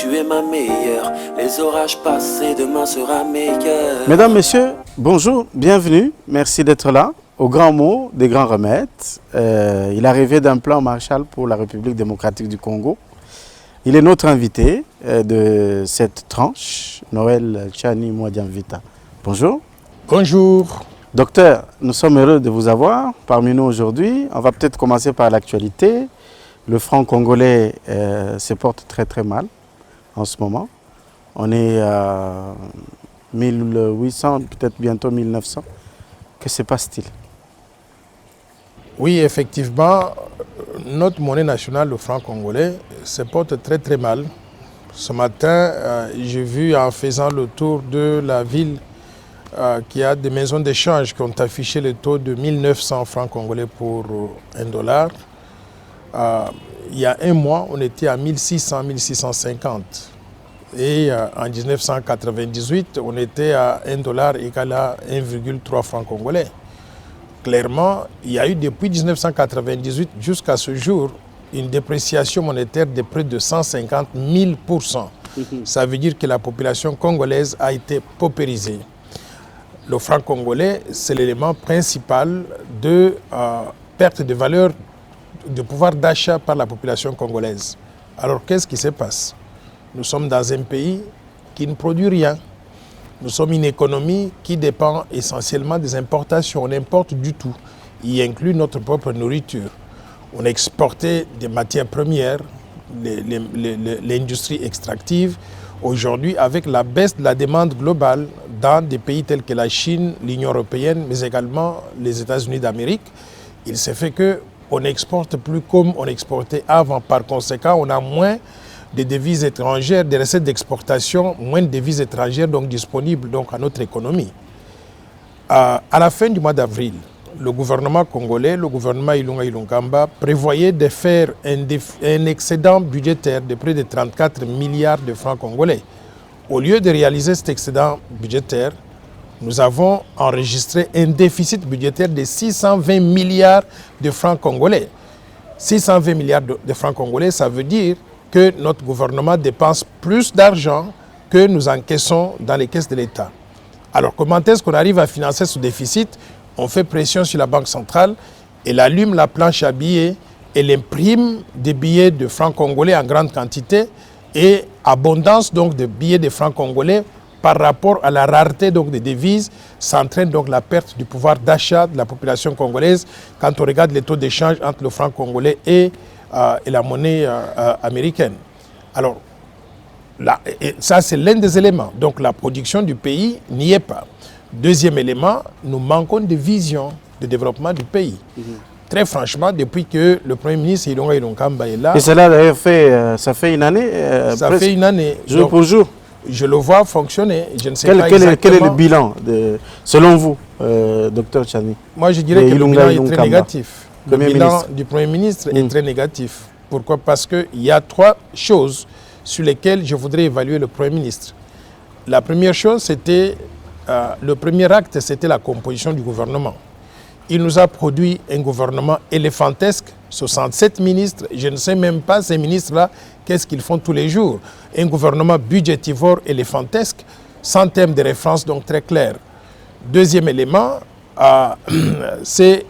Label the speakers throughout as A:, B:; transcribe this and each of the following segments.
A: tu es ma meilleure. Les orages passés, demain sera meilleur.
B: Mesdames, Messieurs, bonjour, bienvenue. Merci d'être là. Au grand mot des grands remèdes, il a rêvé d'un plan Marshall pour la République démocratique du Congo. Il est notre invité de cette tranche, Noël Tchani Mwadiamvita. Bonjour.
C: Bonjour.
B: Docteur, nous sommes heureux de vous avoir parmi nous aujourd'hui. On va peut-être commencer par l'actualité. Le franc congolais se porte très très mal en ce moment. On est à 1800, peut-être bientôt 1900. Que se passe-t-il?
C: Oui, effectivement, notre monnaie nationale, le franc congolais, se porte très très mal. Ce matin, j'ai vu en faisant le tour de la ville qu'il y a des maisons d'échange qui ont affiché le taux de 1900 francs congolais pour $1. Il y a un mois, on était à 1600, 1650. Et en 1998, on était à $1 égal à 1,3 francs congolais. Clairement, il y a eu depuis 1998 jusqu'à ce jour une dépréciation monétaire de près de 150 000%. Ça veut dire que la population congolaise a été paupérisée. Le franc congolais, c'est l'élément principal de perte de valeur de pouvoir d'achat par la population congolaise. Alors qu'est-ce qui se passe? Nous sommes dans un pays qui ne produit rien. Nous sommes une économie qui dépend essentiellement des importations. On importe du tout, y inclut notre propre nourriture. On exportait des matières premières, l'industrie extractive. Aujourd'hui, avec la baisse de la demande globale dans des pays tels que la Chine, l'Union européenne, mais également les États-Unis d'Amérique, il s'est fait qu'on n'exporte plus comme on exportait avant. Par conséquent, on a moins de devises étrangères, des recettes d'exportation, moins de devises étrangères donc disponibles donc, à notre économie. À la fin du mois d'avril, le gouvernement congolais, le gouvernement Ilunga Ilunkamba, prévoyait de faire un excédent budgétaire de près de 34 milliards de francs congolais. Au lieu de réaliser cet excédent budgétaire, nous avons enregistré un déficit budgétaire de 620 milliards de francs congolais. 620 milliards de francs congolais, ça veut dire que notre gouvernement dépense plus d'argent que nous encaissons dans les caisses de l'État. Alors comment est-ce qu'on arrive à financer ce déficit? On fait pression sur la Banque centrale, elle allume la planche à billets, elle imprime des billets de francs congolais en grande quantité et abondance donc de billets de francs congolais par rapport à la rareté donc des devises, s'entraîne donc la perte du pouvoir d'achat de la population congolaise quand on regarde les taux d'échange entre le franc congolais et la monnaie américaine. Alors, ça c'est l'un des éléments. Donc la production du pays n'y est pas. Deuxième élément, nous manquons de vision de développement du pays. Très franchement, depuis que le Premier ministre Ilunga Ilunkamba est là...
B: Et cela d'ailleurs ça fait une année
C: Ça fait une année.
B: Jour
C: donc,
B: pour jour.
C: Je le vois fonctionner. Je ne sais pas
B: Quel
C: exactement...
B: est le bilan, selon vous, Dr Tchani?
C: Moi, je dirais que le bilan est très négatif. Le bilan du Premier ministre est très négatif. Pourquoi? Parce qu'il y a trois choses sur lesquelles je voudrais évaluer le Premier ministre. La première chose, c'était, le premier acte, c'était la composition du gouvernement. Il nous a produit un gouvernement éléphantesque, 67 ministres, je ne sais même pas ces ministres-là, qu'est-ce qu'ils font tous les jours. Un gouvernement budgétivore éléphantesque, sans terme de référence donc très clair. Deuxième élément, c'est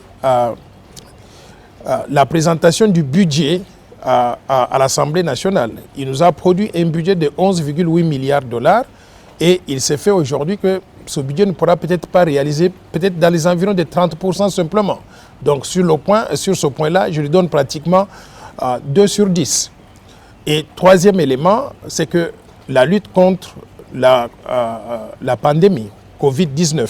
C: la présentation du budget à l'Assemblée nationale. Il nous a produit un budget de 11,8 milliards de dollars et il s'est fait aujourd'hui que ce budget ne pourra peut-être pas réaliser, peut-être dans les environs de 30% simplement. Donc sur ce point-là, je lui donne pratiquement 2 sur 10. Et troisième élément, c'est que la lutte contre la pandémie Covid-19.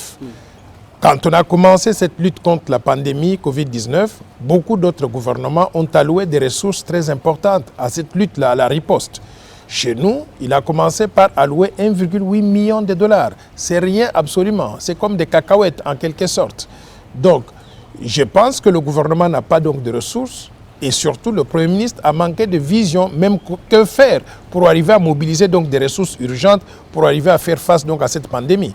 C: Quand on a commencé cette lutte contre la pandémie Covid-19, beaucoup d'autres gouvernements ont alloué des ressources très importantes à cette lutte-là, à la riposte. Chez nous, il a commencé par allouer 1,8 million de dollars. C'est rien absolument. C'est comme des cacahuètes en quelque sorte. Donc, je pense que le gouvernement n'a pas donc de ressources et surtout le Premier ministre a manqué de vision, même que faire pour arriver à mobiliser donc des ressources urgentes pour arriver à faire face donc à cette pandémie.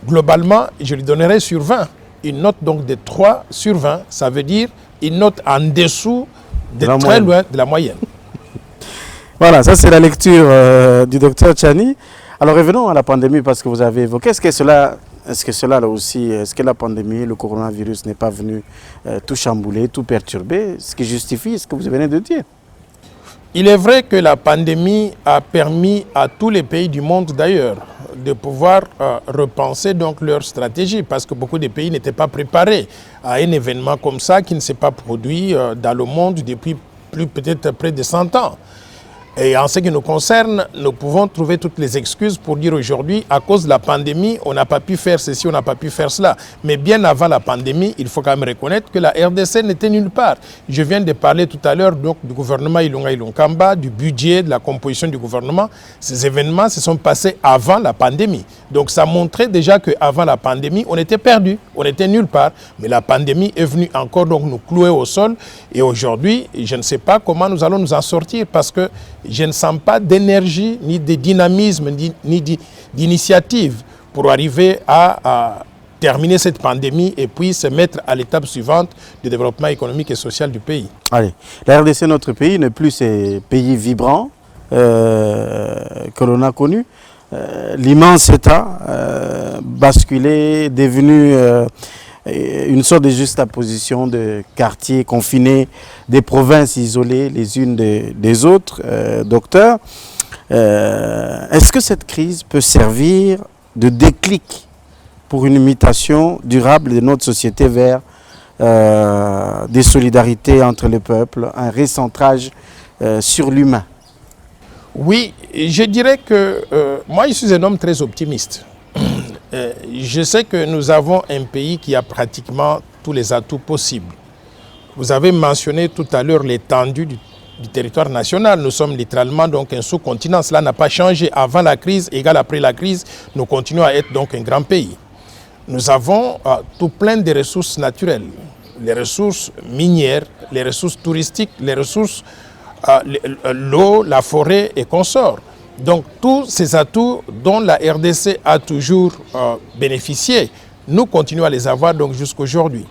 C: Globalement, je lui donnerai sur 20. Une note donc de 3 sur 20, ça veut dire une note en dessous de très loin de la moyenne.
B: Voilà, ça c'est la lecture du docteur Tchani. Alors revenons à la pandémie parce que vous avez évoqué. Est-ce que cela là aussi, est-ce que la pandémie, le coronavirus n'est pas venu tout chambouler, tout perturber, ce qui justifie ce que vous venez de dire?
C: Il est vrai que la pandémie a permis à tous les pays du monde d'ailleurs de pouvoir repenser donc leur stratégie parce que beaucoup de pays n'étaient pas préparés à un événement comme ça qui ne s'est pas produit dans le monde depuis peut-être près de 100 ans. Et en ce qui nous concerne, nous pouvons trouver toutes les excuses pour dire aujourd'hui, à cause de la pandémie, on n'a pas pu faire ceci, on n'a pas pu faire cela. Mais bien avant la pandémie, il faut quand même reconnaître que la RDC n'était nulle part. Je viens de parler tout à l'heure donc du gouvernement Ilunga Ilunkamba, du budget, de la composition du gouvernement. Ces événements se sont passés avant la pandémie. Donc ça montrait déjà qu'avant la pandémie, on était perdu, on était nulle part. Mais la pandémie est venue encore donc nous clouer au sol. Et aujourd'hui, je ne sais pas comment nous allons nous en sortir parce que je ne sens pas d'énergie, ni de dynamisme, ni d'initiative pour arriver à terminer cette pandémie et puis se mettre à l'étape suivante du développement économique et social du pays.
B: Allez, la RDC, notre pays, n'est plus ces pays vibrants que l'on a connus. L'immense État basculé, devenu une sorte de juxtaposition de quartiers confinés, des provinces isolées les unes des autres. Docteur, est-ce que cette crise peut servir de déclic pour une mutation durable de notre société vers des solidarités entre les peuples, un recentrage sur l'humain?
C: Oui, je dirais que moi je suis un homme très optimiste. Je sais que nous avons un pays qui a pratiquement tous les atouts possibles. Vous avez mentionné tout à l'heure l'étendue du territoire national. Nous sommes littéralement donc un sous-continent. Cela n'a pas changé avant la crise, égal après la crise. Nous continuons à être donc un grand pays. Nous avons tout plein de ressources naturelles, les ressources minières, les ressources touristiques, les ressources, l'eau, la forêt et consorts. Donc tous ces atouts dont la RDC a toujours bénéficié, nous continuons à les avoir donc jusqu'à aujourd'hui.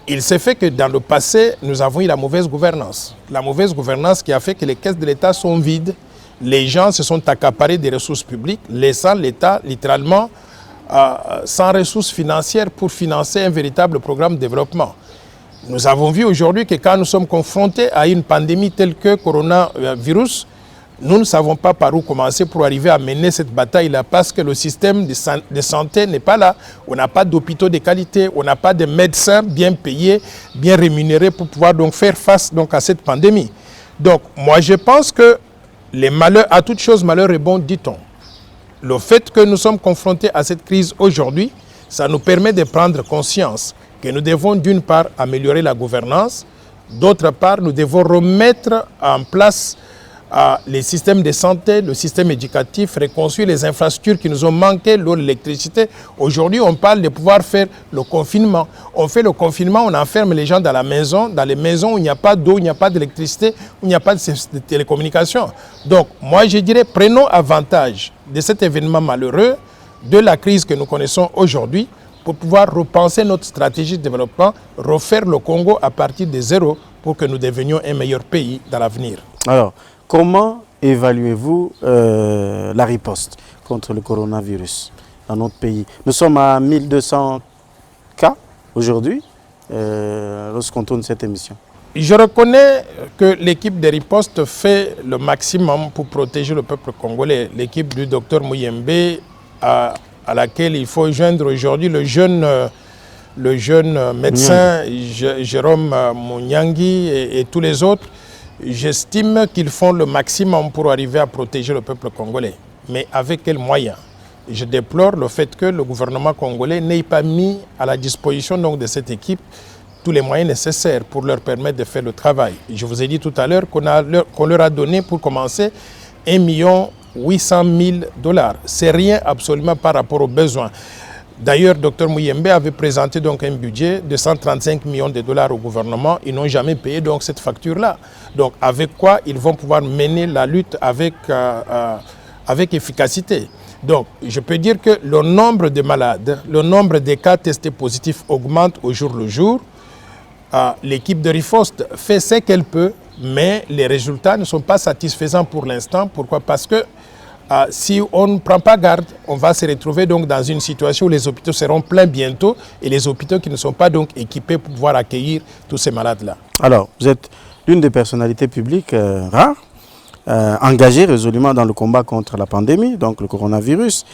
C: Il s'est fait que dans le passé, nous avons eu la mauvaise gouvernance. La mauvaise gouvernance qui a fait que les caisses de l'État sont vides. Les gens se sont accaparés des ressources publiques, laissant l'État littéralement sans ressources financières pour financer un véritable programme de développement. Nous avons vu aujourd'hui que quand nous sommes confrontés à une pandémie telle que coronavirus, nous ne savons pas par où commencer pour arriver à mener cette bataille-là parce que le système de santé n'est pas là. On n'a pas d'hôpitaux de qualité, on n'a pas de médecins bien payés, bien rémunérés pour pouvoir donc faire face donc à cette pandémie. Donc moi je pense que les malheurs, à toute chose malheur est bon, dit-on. Le fait que nous sommes confrontés à cette crise aujourd'hui, ça nous permet de prendre conscience que nous devons d'une part améliorer la gouvernance, d'autre part nous devons remettre en place les systèmes de santé, le système éducatif, reconstruire les infrastructures qui nous ont manqué, l'eau, l'électricité. Aujourd'hui, on parle de pouvoir faire le confinement. On fait le confinement, on enferme les gens dans les maisons où il n'y a pas d'eau, il n'y a pas d'électricité, où il n'y a pas de télécommunications. Donc, moi, je dirais, prenons avantage de cet événement malheureux, de la crise que nous connaissons aujourd'hui, pour pouvoir repenser notre stratégie de développement, refaire le Congo à partir de zéro pour que nous devenions un meilleur pays dans l'avenir.
B: Alors, comment évaluez-vous la riposte contre le coronavirus dans notre pays? Nous sommes à 1200 cas aujourd'hui lorsqu'on tourne cette émission.
C: Je reconnais que l'équipe de riposte fait le maximum pour protéger le peuple congolais. L'équipe du docteur Muyembe, à laquelle il faut joindre aujourd'hui le jeune médecin Jérôme Mouniangui et tous les autres. J'estime qu'ils font le maximum pour arriver à protéger le peuple congolais. Mais avec quels moyens? Je déplore le fait que le gouvernement congolais n'ait pas mis à la disposition donc, de cette équipe tous les moyens nécessaires pour leur permettre de faire le travail. Je vous ai dit tout à l'heure qu'on leur a donné pour commencer 1 800 000 $. C'est rien absolument par rapport aux besoins. D'ailleurs, Dr Muyembe avait présenté donc un budget de 135 millions de $ au gouvernement. Ils n'ont jamais payé donc cette facture-là. Donc, avec quoi ils vont pouvoir mener la lutte avec efficacité. Donc, je peux dire que le nombre de malades, le nombre de cas testés positifs augmente au jour le jour. L'équipe de riposte fait ce qu'elle peut mais les résultats ne sont pas satisfaisants pour l'instant. Pourquoi? Parce que si on ne prend pas garde, on va se retrouver donc dans une situation où les hôpitaux seront pleins bientôt et les hôpitaux qui ne sont pas donc équipés pour pouvoir accueillir tous ces malades-là.
B: Alors, vous êtes l'une des personnalités publiques rares, engagées résolument dans le combat contre la pandémie, donc le coronavirus.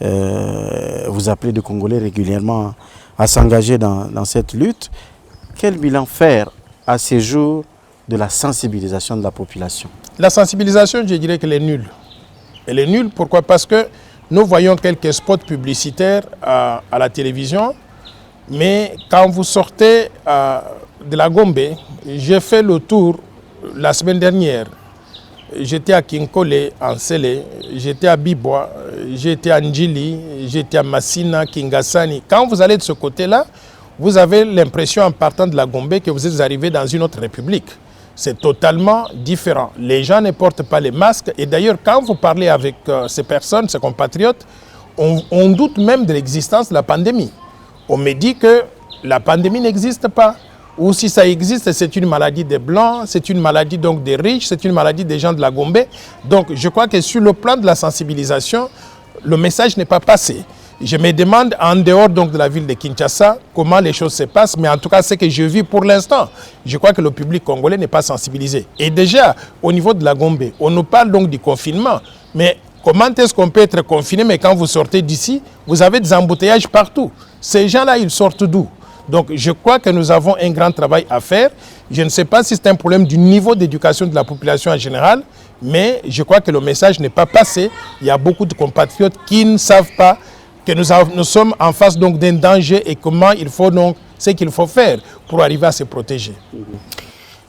B: Vous appelez des Congolais régulièrement à s'engager dans cette lutte. Quel bilan faire à ces jours de la sensibilisation de la population?
C: La sensibilisation, je dirais qu'elle est nulle. Elle est nulle, pourquoi? Parce que nous voyons quelques spots publicitaires à la télévision, mais quand vous sortez de la Gombe, j'ai fait le tour la semaine dernière. J'étais à Kinkole, en Sele, j'étais à Bibois, j'étais à Ndjili, j'étais à Massina, Kingasani. Quand vous allez de ce côté-là, vous avez l'impression en partant de la Gombe que vous êtes arrivé dans une autre république. C'est totalement différent. Les gens ne portent pas les masques. Et d'ailleurs, quand vous parlez avec ces personnes, ces compatriotes, on doute même de l'existence de la pandémie. On me dit que la pandémie n'existe pas. Ou si ça existe, c'est une maladie des Blancs, c'est une maladie donc des riches, c'est une maladie des gens de la Gombe. Donc je crois que sur le plan de la sensibilisation, le message n'est pas passé. Je me demande en dehors donc de la ville de Kinshasa comment les choses se passent, mais en tout cas ce que je vis pour l'instant, je crois que le public congolais n'est pas sensibilisé. Et déjà au niveau de la Gombe, on nous parle donc du confinement, mais comment est-ce qu'on peut être confiné, mais quand vous sortez d'ici, vous avez des embouteillages partout. Ces gens-là, ils sortent d'où? Donc je crois que nous avons un grand travail à faire. Je ne sais pas si c'est un problème du niveau d'éducation de la population en général, mais je crois que le message n'est pas passé. Il y a beaucoup de compatriotes qui ne savent pas que nous sommes en face donc d'un danger et comment il faut donc, ce qu'il faut faire pour arriver à se protéger.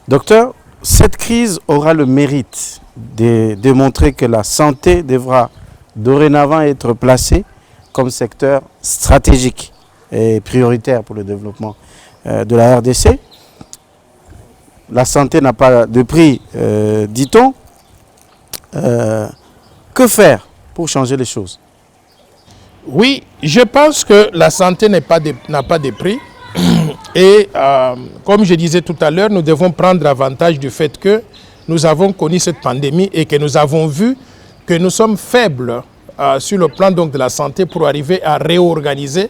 B: Docteur, cette crise aura le mérite de démontrer que la santé devra dorénavant être placée comme secteur stratégique et prioritaire pour le développement de la RDC. La santé n'a pas de prix, dit-on. Que faire pour changer les choses?
C: Oui, je pense que la santé n'a pas de prix. Et comme je disais tout à l'heure, nous devons prendre avantage du fait que nous avons connu cette pandémie et que nous avons vu que nous sommes faibles sur le plan donc, de la santé pour arriver à réorganiser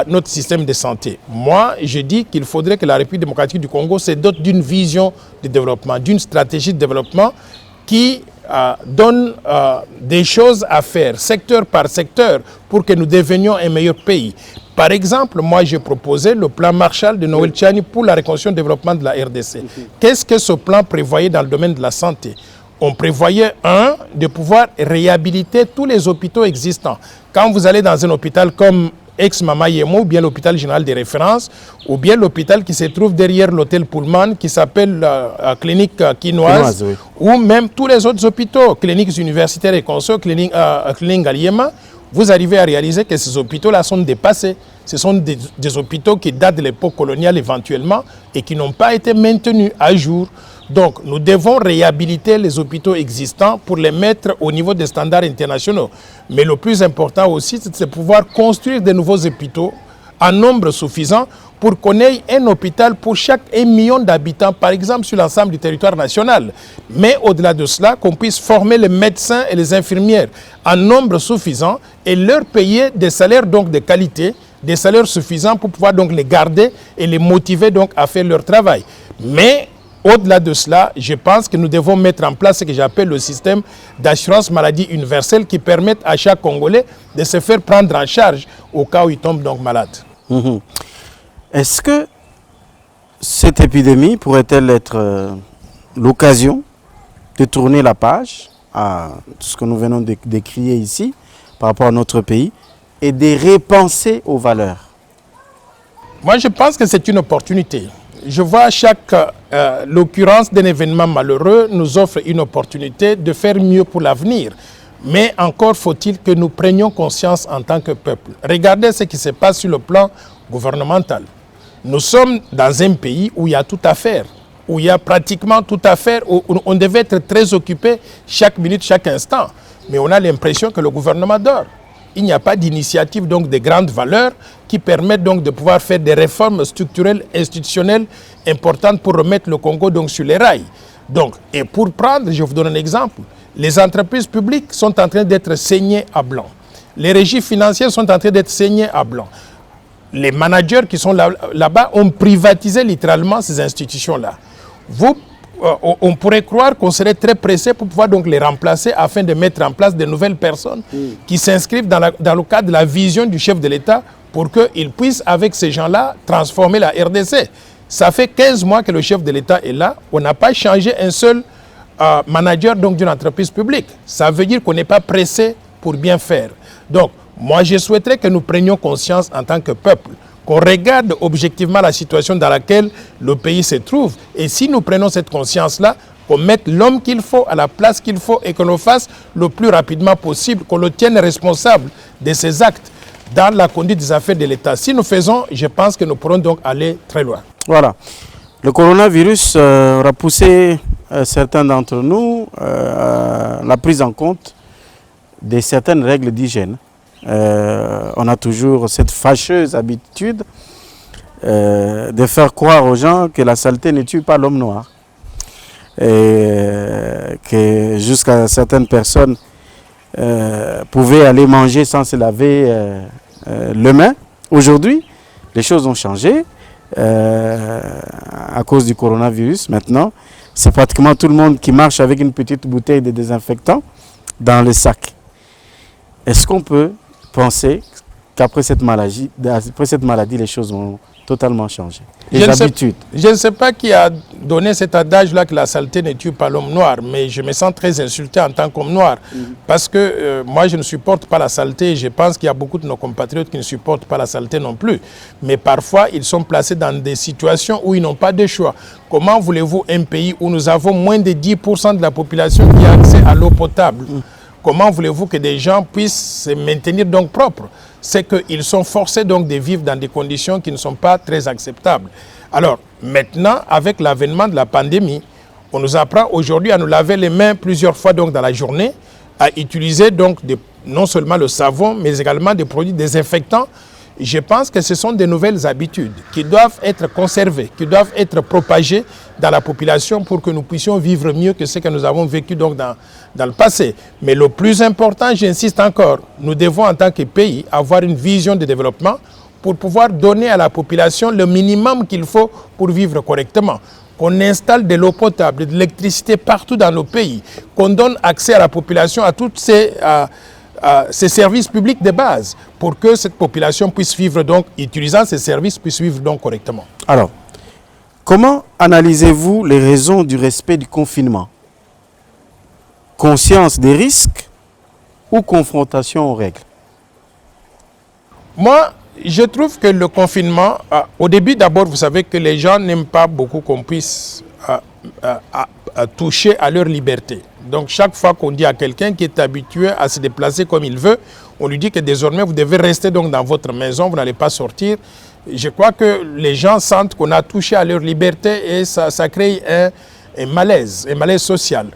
C: notre système de santé. Moi, je dis qu'il faudrait que la République démocratique du Congo se dote d'une vision de développement, d'une stratégie de développement qui donne des choses à faire, secteur par secteur, pour que nous devenions un meilleur pays. Par exemple, moi, j'ai proposé le plan Marshall de Noël Tchani pour la reconstruction et le développement de la RDC. Qu'est-ce que ce plan prévoyait dans le domaine de la santé? On prévoyait, de pouvoir réhabiliter tous les hôpitaux existants. Quand vous allez dans un hôpital comme ex-Mama Yemo, ou bien l'hôpital général de référence, ou bien l'hôpital qui se trouve derrière l'hôtel Pullman, qui s'appelle clinique quinoise, oui. Ou même tous les autres hôpitaux, cliniques universitaires et consorts, clinique Ngaliema, vous arrivez à réaliser que ces hôpitaux-là sont dépassés. Ce sont des hôpitaux qui datent de l'époque coloniale éventuellement et qui n'ont pas été maintenus à jour. Donc, nous devons réhabiliter les hôpitaux existants pour les mettre au niveau des standards internationaux. Mais le plus important aussi, c'est de pouvoir construire de nouveaux hôpitaux en nombre suffisant pour qu'on ait un hôpital pour chaque 1 million d'habitants, par exemple, sur l'ensemble du territoire national. Mais au-delà de cela, qu'on puisse former les médecins et les infirmières en nombre suffisant et leur payer des salaires donc de qualité, des salaires suffisants pour pouvoir donc les garder et les motiver donc à faire leur travail. Mais au-delà de cela, je pense que nous devons mettre en place ce que j'appelle le système d'assurance maladie universelle qui permette à chaque Congolais de se faire prendre en charge au cas où il tombe donc malade.
B: Est-ce que cette épidémie pourrait-elle être l'occasion de tourner la page à ce que nous venons de décrire ici par rapport à notre pays et de repenser aux valeurs?
C: Moi, je pense que c'est une opportunité. Je vois l'occurrence d'un événement malheureux nous offre une opportunité de faire mieux pour l'avenir. Mais encore faut-il que nous prenions conscience en tant que peuple. Regardez ce qui se passe sur le plan gouvernemental. Nous sommes dans un pays où il y a tout à faire, où il y a pratiquement tout à faire, où on devait être très occupé chaque minute, chaque instant. Mais on a l'impression que le gouvernement dort. il n'y a pas d'initiative donc de grande valeur qui permettent donc de pouvoir faire des réformes structurelles, institutionnelles importantes pour remettre le Congo donc sur les rails. Donc, et pour prendre, je vous donne un exemple, les entreprises publiques sont en train d'être saignées à blanc. Les régies financières sont en train d'être saignées à blanc. Les managers qui sont là-bas ont privatisé littéralement ces institutions-là. On pourrait croire qu'on serait très pressé pour pouvoir donc les remplacer afin de mettre en place de nouvelles personnes qui s'inscrivent dans le cadre de la vision du chef de l'État pour qu'ils puissent, avec ces gens-là, transformer la RDC. Ça fait 15 mois que le chef de l'État est là. On n'a pas changé un seul manager donc d'une entreprise publique. Ça veut dire qu'on n'est pas pressé pour bien faire. Donc, moi, je souhaiterais que nous prenions conscience en tant que peuple, qu'on regarde objectivement la situation dans laquelle le pays se trouve. Et si nous prenons cette conscience-là, qu'on mette l'homme qu'il faut à la place qu'il faut et qu'on le fasse le plus rapidement possible, qu'on le tienne responsable de ses actes dans la conduite des affaires de l'État. Si nous faisons, je pense que nous pourrons donc aller très loin.
B: Voilà. Le coronavirus aura poussé certains d'entre nous à la prise en compte de certaines règles d'hygiène. On a toujours cette fâcheuse habitude de faire croire aux gens que la saleté ne tue pas l'homme noir. Et que jusqu'à certaines personnes pouvaient aller manger sans se laver les mains. Aujourd'hui, les choses ont changé à cause du coronavirus. Maintenant, c'est pratiquement tout le monde qui marche avec une petite bouteille de désinfectant dans le sac. Est-ce qu'on peut penser qu'après cette maladie, les choses vont totalement changer? Les habitudes.
C: Je ne sais pas qui a donné cet adage-là que la saleté ne tue pas l'homme noir, mais je me sens très insulté en tant qu'homme noir. Parce que moi, je ne supporte pas la saleté et je pense qu'il y a beaucoup de nos compatriotes qui ne supportent pas la saleté non plus. Mais parfois, ils sont placés dans des situations où ils n'ont pas de choix. Comment voulez-vous un pays où nous avons moins de 10% de la population qui a accès à l'eau potable? Comment voulez-vous que des gens puissent se maintenir donc propres? C'est qu'ils sont forcés donc de vivre dans des conditions qui ne sont pas très acceptables. Alors maintenant, avec l'avènement de la pandémie, on nous apprend aujourd'hui à nous laver les mains plusieurs fois donc dans la journée, à utiliser donc non seulement le savon, mais également des produits désinfectants. Je pense que ce sont des nouvelles habitudes qui doivent être conservées, qui doivent être propagées dans la population pour que nous puissions vivre mieux que ce que nous avons vécu donc dans le passé. Mais le plus important, j'insiste encore, nous devons en tant que pays avoir une vision de développement pour pouvoir donner à la population le minimum qu'il faut pour vivre correctement. Qu'on installe de l'eau potable, de l'électricité partout dans nos pays, qu'on donne accès à la population à toutes ces services publics de base pour que cette population puisse vivre donc, utilisant ces services, puisse vivre donc correctement.
B: Alors, comment analysez-vous les raisons du respect du confinement? Conscience des risques ou confrontation aux règles?
C: Moi, je trouve que le confinement, au début d'abord, vous savez que les gens n'aiment pas beaucoup qu'on puisse toucher à leur liberté. Donc chaque fois qu'on dit à quelqu'un qui est habitué à se déplacer comme il veut, on lui dit que désormais vous devez rester donc dans votre maison, vous n'allez pas sortir. Je crois que les gens sentent qu'on a touché à leur liberté et ça crée un malaise social.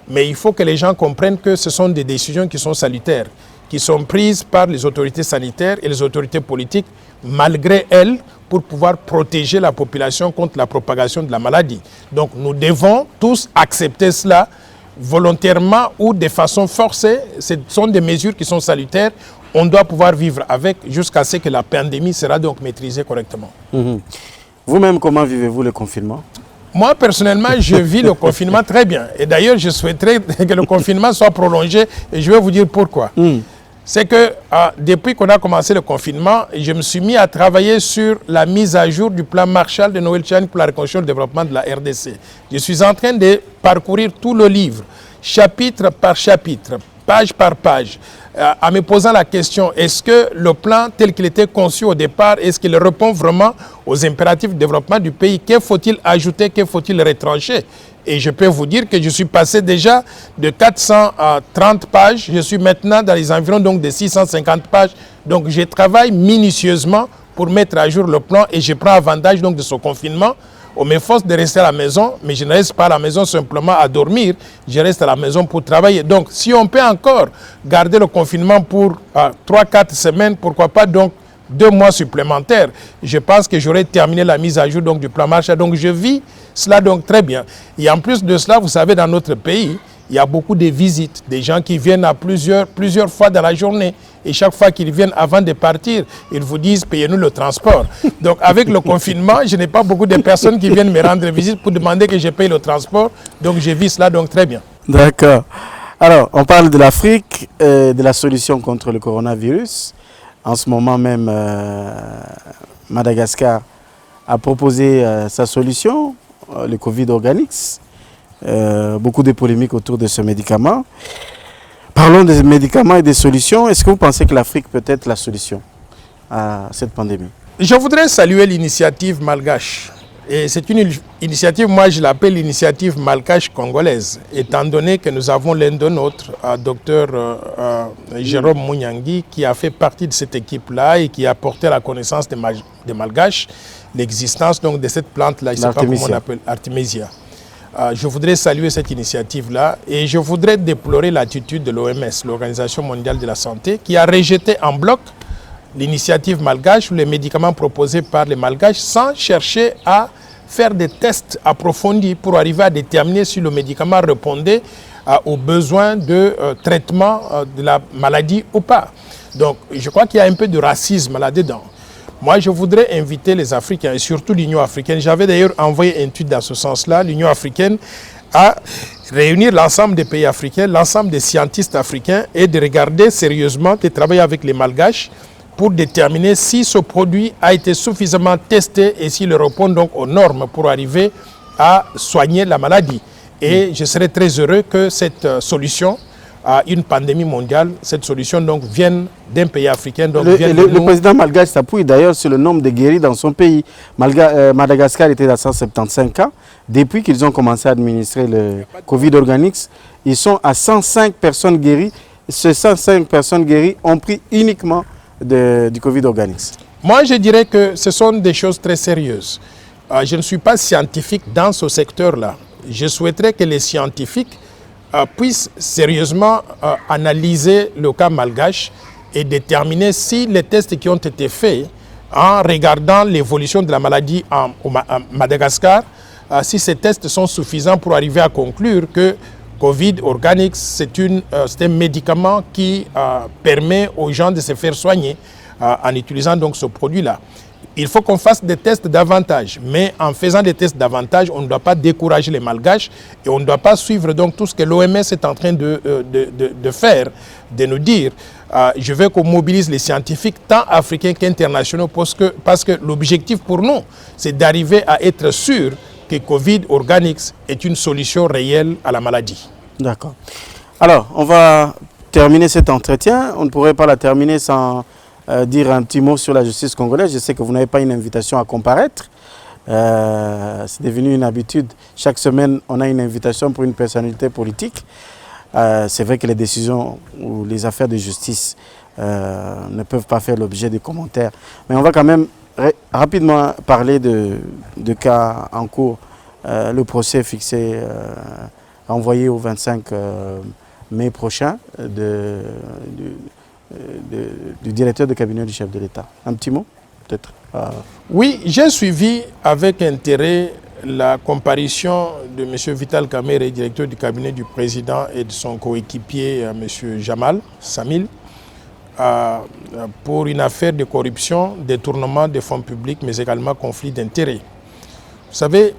C: Mais il faut que les gens comprennent que ce sont des décisions qui sont salutaires, qui sont prises par les autorités sanitaires et les autorités politiques, malgré elles, pour pouvoir protéger la population contre la propagation de la maladie. Donc nous devons tous accepter cela volontairement ou de façon forcée. Ce sont des mesures qui sont salutaires. On doit pouvoir vivre avec jusqu'à ce que la pandémie sera donc maîtrisée correctement.
B: Vous-même, comment vivez-vous le confinement?
C: Moi, personnellement, je vis le confinement très bien. Et d'ailleurs, je souhaiterais que le confinement soit prolongé et je vais vous dire pourquoi. C'est que depuis qu'on a commencé le confinement, je me suis mis à travailler sur la mise à jour du plan Marshall de Noël Tchani pour la reconstruction et le développement de la RDC. Je suis en train de parcourir tout le livre, chapitre par chapitre, page par page, en me posant la question, est-ce que le plan tel qu'il était conçu au départ, est-ce qu'il répond vraiment aux impératifs de développement du pays? Que faut-il ajouter, que faut-il retrancher? Et je peux vous dire que je suis passé déjà de 430 pages, je suis maintenant dans les environs donc de 650 pages. Donc je travaille minutieusement pour mettre à jour le plan et je prends avantage donc de ce confinement On m'efforce de rester à la maison, mais je ne reste pas à la maison simplement à dormir, je reste à la maison pour travailler. Donc, si on peut encore garder le confinement pour 3-4 semaines, pourquoi pas donc 2 mois supplémentaires, je pense que j'aurais terminé la mise à jour donc, du plan Marshall. Donc, je vis cela donc très bien. Et en plus de cela, vous savez, dans notre pays, il y a beaucoup de visites, des gens qui viennent à plusieurs fois dans la journée. Et chaque fois qu'ils viennent avant de partir, ils vous disent payez-nous le transport. Donc avec le confinement, je n'ai pas beaucoup de personnes qui viennent me rendre visite pour demander que je paye le transport. Donc je vis cela donc très bien.
B: D'accord. Alors, on parle de l'Afrique, de la solution contre le coronavirus. En ce moment même, Madagascar a proposé sa solution, le Covid Organics. Beaucoup de polémiques autour de ce médicament. Parlons des médicaments et des solutions. Est-ce que vous pensez que l'Afrique peut être la solution à cette pandémie?
C: Je voudrais saluer l'initiative malgache. Et c'est une initiative, moi je l'appelle l'initiative malgache congolaise, étant donné que nous avons l'un de nôtres, docteur Jérôme Mouniangui, qui a fait partie de cette équipe-là et qui a porté à la connaissance des malgaches l'existence donc de cette plante-là, je ne sais pas comment on l'appelle, Artemisia. Je voudrais saluer cette initiative-là et je voudrais déplorer l'attitude de l'OMS, l'Organisation mondiale de la santé, qui a rejeté en bloc l'initiative malgache ou les médicaments proposés par les malgaches sans chercher à faire des tests approfondis pour arriver à déterminer si le médicament répondait aux besoins de traitement de la maladie ou pas. Donc je crois qu'il y a un peu de racisme là-dedans. Moi, je voudrais inviter les Africains et surtout l'Union africaine. J'avais d'ailleurs envoyé un tweet dans ce sens-là. L'Union africaine à réunir l'ensemble des pays africains, l'ensemble des scientifiques africains et de regarder sérieusement, de travailler avec les malgaches pour déterminer si ce produit a été suffisamment testé et s'il répond donc aux normes pour arriver à soigner la maladie. Et je serais très heureux que cette solution à une pandémie mondiale, cette solution donc vienne d'un pays africain. Donc
B: le président malgache s'appuie d'ailleurs sur le nombre de guéris dans son pays. Madagascar était à 175 cas. Depuis qu'ils ont commencé à administrer le Covid Organics, ils sont à 105 personnes guéries. Ces 105 personnes guéries ont pris uniquement du Covid Organics.
C: Moi, je dirais que ce sont des choses très sérieuses. Je ne suis pas scientifique dans ce secteur-là. Je souhaiterais que les scientifiques puissent sérieusement analyser le cas malgache et déterminer si les tests qui ont été faits en regardant l'évolution de la maladie à Madagascar, si ces tests sont suffisants pour arriver à conclure que Covid Organics, c'est un médicament qui permet aux gens de se faire soigner en utilisant donc ce produit-là. Il faut qu'on fasse des tests davantage, mais en faisant des tests davantage, on ne doit pas décourager les malgaches et on ne doit pas suivre donc tout ce que l'OMS est en train de faire, de nous dire. Je veux qu'on mobilise les scientifiques, tant africains qu'internationaux, parce que l'objectif pour nous, c'est d'arriver à être sûr que Covid Organics est une solution réelle à la maladie.
B: D'accord. Alors, on va terminer cet entretien. On ne pourrait pas la terminer sans dire un petit mot sur la justice congolaise. Je sais que vous n'avez pas une invitation à comparaître. C'est devenu une habitude. Chaque semaine, on a une invitation pour une personnalité politique. C'est vrai que les décisions ou les affaires de justice ne peuvent pas faire l'objet de commentaires. Mais on va quand même rapidement parler de cas en cours. Le procès fixé, envoyé au 25 mai prochain du directeur de cabinet du chef de l'État. Un petit mot, peut-être?
C: Oui, j'ai suivi avec intérêt la comparution de M. Vital Kamerhe, directeur du cabinet du président, et de son coéquipier, M. Jamal Samil, pour une affaire de corruption, détournement des fonds publics, mais également conflit d'intérêts. Vous savez,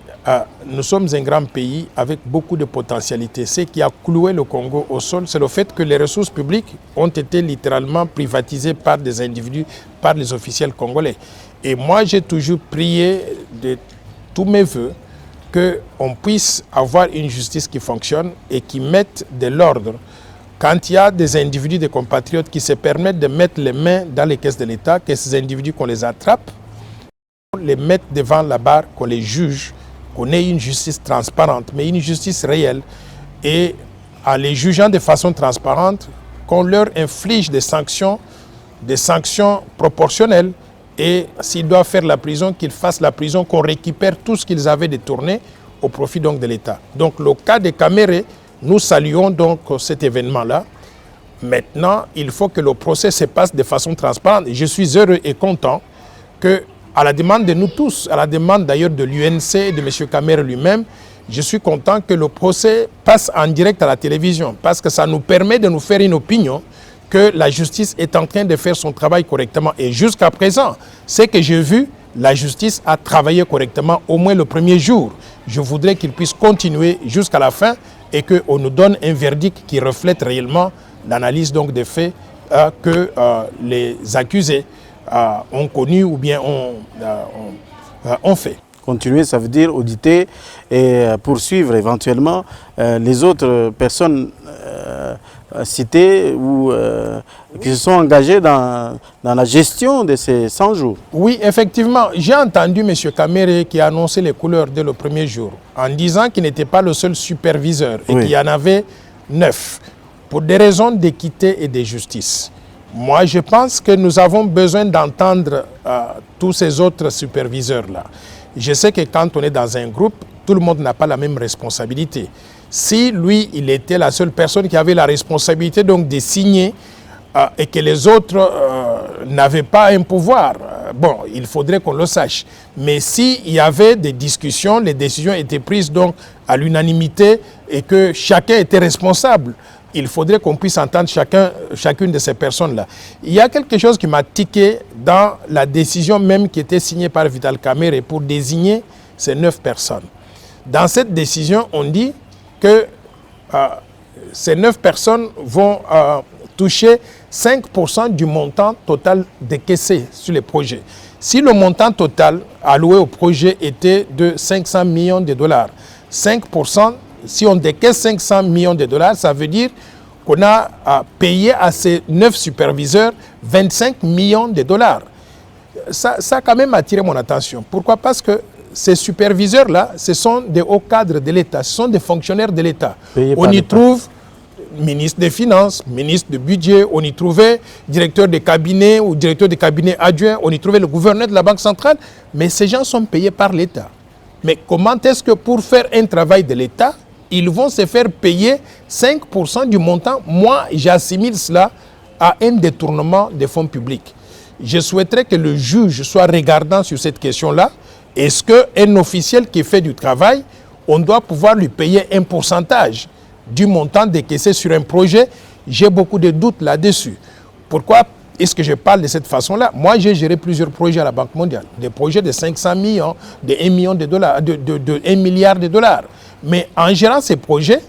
C: nous sommes un grand pays avec beaucoup de potentialités. Ce qui a cloué le Congo au sol, c'est le fait que les ressources publiques ont été littéralement privatisées par des individus, par les officiels congolais. Et moi, j'ai toujours prié de tous mes voeux qu'on puisse avoir une justice qui fonctionne et qui mette de l'ordre. Quand il y a des individus, des compatriotes qui se permettent de mettre les mains dans les caisses de l'État, que ces individus, qu'on les attrape, qu'on les mette devant la barre, qu'on les juge, qu'on ait une justice transparente, mais une justice réelle. Et en les jugeant de façon transparente, qu'on leur inflige des sanctions proportionnelles Et s'ils doivent faire la prison, qu'ils fassent la prison, qu'on récupère tout ce qu'ils avaient détourné au profit donc de l'État. Donc le cas de Caméré, nous saluons donc cet événement-là. Maintenant, il faut que le procès se passe de façon transparente. Je suis heureux et content que, à la demande de nous tous, à la demande d'ailleurs de l'UNC et de M. Caméré lui-même, je suis content que le procès passe en direct à la télévision parce que ça nous permet de nous faire une opinion que la justice est en train de faire son travail correctement. Et jusqu'à présent, ce que j'ai vu, la justice a travaillé correctement au moins le premier jour. Je voudrais qu'il puisse continuer jusqu'à la fin et qu'on nous donne un verdict qui reflète réellement l'analyse donc des faits que les accusés ont connus ou bien ont fait.
B: Continuer, ça veut dire auditer et poursuivre éventuellement les autres personnes citées ou qui se sont engagées dans la gestion de ces 100 jours.
C: Oui, effectivement. J'ai entendu M. Caméré qui a annoncé les couleurs dès le premier jour en disant qu'il n'était pas le seul superviseur et qu'il y en avait 9 pour des raisons d'équité et de justice. Moi, je pense que nous avons besoin d'entendre tous ces autres superviseurs-là. Je sais que quand on est dans un groupe, tout le monde n'a pas la même responsabilité. Si lui, il était la seule personne qui avait la responsabilité donc de signer et que les autres n'avaient pas un pouvoir, bon, il faudrait qu'on le sache. Mais s'il y avait des discussions, les décisions étaient prises donc à l'unanimité et que chacun était responsable, il faudrait qu'on puisse entendre chacune de ces personnes-là. Il y a quelque chose qui m'a tiqué dans la décision même qui était signée par Vital Caméré pour désigner ces 9 personnes. Dans cette décision, on dit que ces 9 personnes vont toucher 5% du montant total décaissé sur les projets. Si le montant total alloué au projet était de 500 millions de dollars, 5%, si on décaisse 500 millions de dollars, ça veut dire qu'on a payé à ces 9 superviseurs 25 millions de dollars. Ça a quand même attiré mon attention. Pourquoi? Parce que ces superviseurs-là, ce sont des hauts cadres de l'État, ce sont des fonctionnaires de l'État. On y trouve ministre des Finances, ministre du Budget, on y trouvait directeur de cabinet ou directeur de cabinet adjoint, on y trouvait le gouverneur de la Banque centrale, mais ces gens sont payés par l'État. Mais comment est-ce que pour faire un travail de l'État, ils vont se faire payer 5% du montant? Moi, j'assimile cela à un détournement des fonds publics. Je souhaiterais que le juge soit regardant sur cette question-là. Est-ce qu'un officiel qui fait du travail, on doit pouvoir lui payer un pourcentage du montant décaissé sur un projet? J'ai beaucoup de doutes là-dessus. Pourquoi est-ce que je parle de cette façon-là? Moi, j'ai géré plusieurs projets à la Banque mondiale. Des projets de 500 millions, de 1 million de dollars, de 1 milliard de dollars. Mais en gérant ces projets,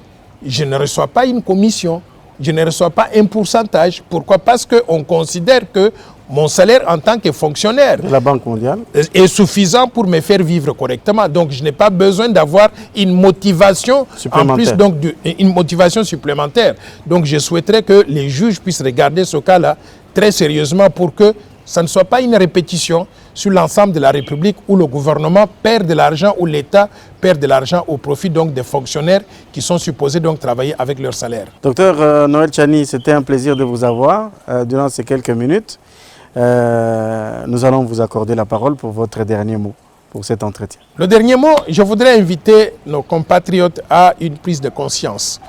C: je ne reçois pas une commission, je ne reçois pas un pourcentage. Pourquoi? Parce qu'on considère que mon salaire en tant que fonctionnaire
B: de la Banque mondiale
C: est suffisant pour me faire vivre correctement. Donc, je n'ai pas besoin d'avoir une motivation en plus, donc une motivation supplémentaire. Donc, je souhaiterais que les juges puissent regarder ce cas-là très sérieusement pour que ça ne soit pas une répétition sur l'ensemble de la République où le gouvernement perd de l'argent, où l'État perd de l'argent au profit donc des fonctionnaires qui sont supposés donc travailler avec leur salaire.
B: Docteur Noël Tchani, c'était un plaisir de vous avoir durant ces quelques minutes. Nous allons vous accorder la parole pour votre dernier mot pour cet entretien.
C: Le dernier mot, je voudrais inviter nos compatriotes à une prise de conscience.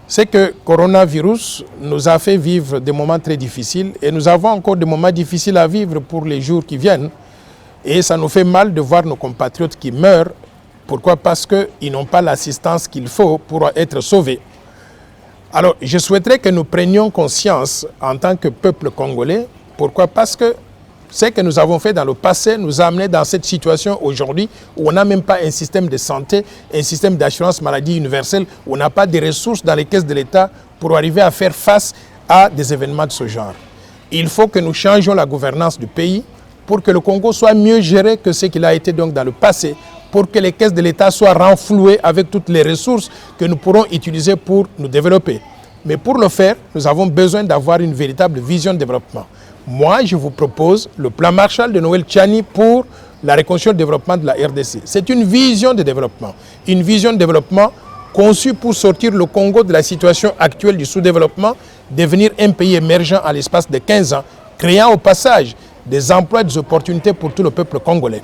C: C'est que le coronavirus nous a fait vivre des moments très difficiles et nous avons encore des moments difficiles à vivre pour les jours qui viennent. Et ça nous fait mal de voir nos compatriotes qui meurent. Pourquoi? Parce qu'ils n'ont pas l'assistance qu'il faut pour être sauvés. Alors, je souhaiterais que nous prenions conscience en tant que peuple congolais. Pourquoi? Parce que ce que nous avons fait dans le passé nous a amené dans cette situation aujourd'hui où on n'a même pas un système de santé, un système d'assurance maladie universelle, où on n'a pas de ressources dans les caisses de l'État pour arriver à faire face à des événements de ce genre. Il faut que nous changions la gouvernance du pays pour que le Congo soit mieux géré que ce qu'il a été donc dans le passé, pour que les caisses de l'État soient renflouées avec toutes les ressources que nous pourrons utiliser pour nous développer. Mais pour le faire, nous avons besoin d'avoir une véritable vision de développement. Moi, je vous propose le plan Marshall de Noël Tchani pour la reconstruction et le développement de la RDC. C'est une vision de développement conçue pour sortir le Congo de la situation actuelle du sous-développement, devenir un pays émergent à l'espace de 15 ans, créant au passage des emplois et des opportunités pour tout le peuple congolais.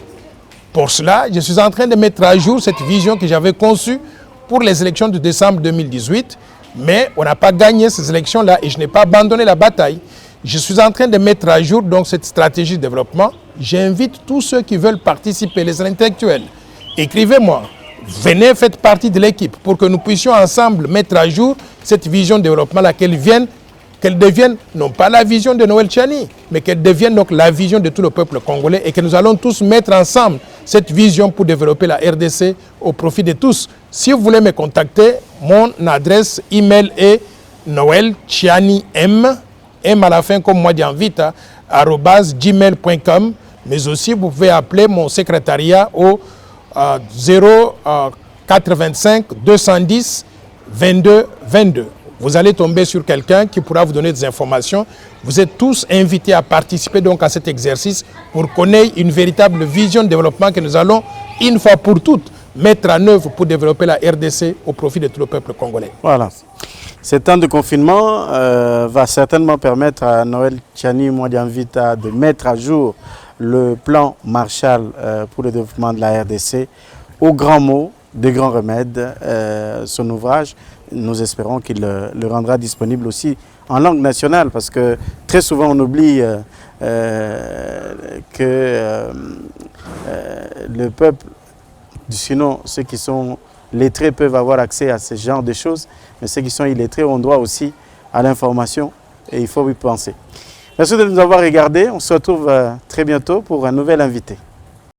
C: Pour cela, je suis en train de mettre à jour cette vision que j'avais conçue pour les élections de décembre 2018, mais on n'a pas gagné ces élections-là et je n'ai pas abandonné la bataille. Je suis en train de mettre à jour donc cette stratégie de développement. J'invite tous ceux qui veulent participer, les intellectuels, écrivez-moi, venez, faites partie de l'équipe pour que nous puissions ensemble mettre à jour cette vision de développement-là, qu'elle devienne non pas la vision de Noël Tchani, mais qu'elle devienne donc la vision de tout le peuple congolais et que nous allons tous mettre ensemble cette vision pour développer la RDC au profit de tous. Si vous voulez me contacter, mon adresse email est noeltchani.m, M à la fin comme moi d'Anvita, @gmail.com, mais aussi vous pouvez appeler mon secrétariat au 085 210 22 22. Vous allez tomber sur quelqu'un qui pourra vous donner des informations. Vous êtes tous invités à participer donc à cet exercice pour connaître une véritable vision de développement que nous allons, une fois pour toutes, mettre en œuvre pour développer la RDC au profit de tout le peuple congolais.
B: Voilà. Ce temps de confinement va certainement permettre à Noël Tchani Mwadianvita de mettre à jour le plan Marshall pour le développement de la RDC aux grands mots, des grands remèdes. Son ouvrage, nous espérons qu'il le rendra disponible aussi en langue nationale parce que très souvent on oublie que le peuple, sinon ceux qui sont lettrés peuvent avoir accès à ce genre de choses, mais ceux qui sont illettrés ont droit aussi à l'information et il faut y penser. Merci de nous avoir regardés. On se retrouve très bientôt pour un nouvel invité.